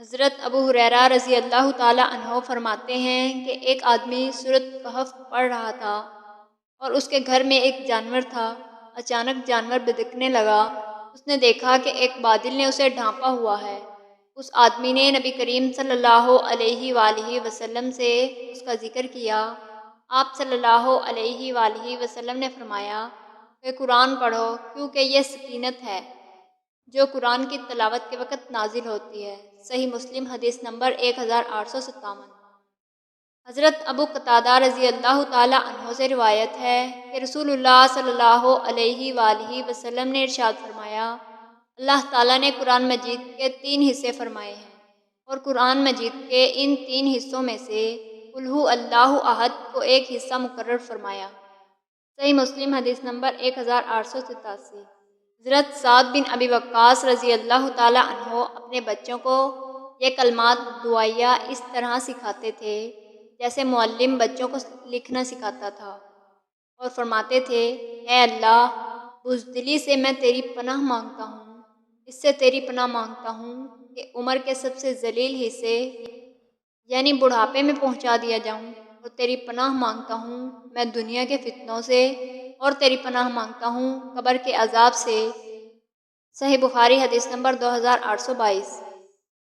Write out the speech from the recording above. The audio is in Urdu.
حضرت ابو ہریرہ رضی اللہ تعالی عنہ فرماتے ہیں کہ ایک آدمی سورۃ کہف پڑھ رہا تھا اور اس کے گھر میں ایک جانور تھا۔ اچانک جانور بدکنے لگا۔ اس نے دیکھا کہ ایک بادل نے اسے ڈھانپا ہوا ہے۔ اس آدمی نے نبی کریم صلی اللہ علیہ وآلہ وسلم سے اس کا ذکر کیا۔ آپ صلی اللہ علیہ وآلہ وسلم نے فرمایا کہ قرآن پڑھو کیونکہ یہ سکینت ہے جو قرآن کی تلاوت کے وقت نازل ہوتی ہے۔ صحیح مسلم حدیث نمبر 1857۔ حضرت ابو قتادہ رضی اللہ تعالی عنہ سے روایت ہے کہ رسول اللہ صلی اللہ علیہ وآلہ وسلم نے ارشاد فرمایا، اللہ تعالیٰ نے قرآن مجید کے 3 حصے فرمائے ہیں اور قرآن مجید کے ان 3 حصوں میں سے قل ھو اللہ احد کو ایک حصہ مقرر فرمایا۔ صحیح مسلم حدیث نمبر 1887۔ حضرت سعد بن ابی وقاص رضی اللہ تعالی عنہ اپنے بچوں کو یہ کلمات دعائیہ اس طرح سکھاتے تھے جیسے معلم بچوں کو لکھنا سکھاتا تھا، اور فرماتے تھے، اے اللہ، بزدلی سے میں تیری پناہ مانگتا ہوں، اس سے تیری پناہ مانگتا ہوں کہ عمر کے سب سے ذلیل حصے یعنی بڑھاپے میں پہنچا دیا جاؤں، اور تیری پناہ مانگتا ہوں میں دنیا کے فتنوں سے، اور تیری پناہ مانگتا ہوں قبر کے عذاب سے۔ صحیح بخاری حدیث نمبر 2822۔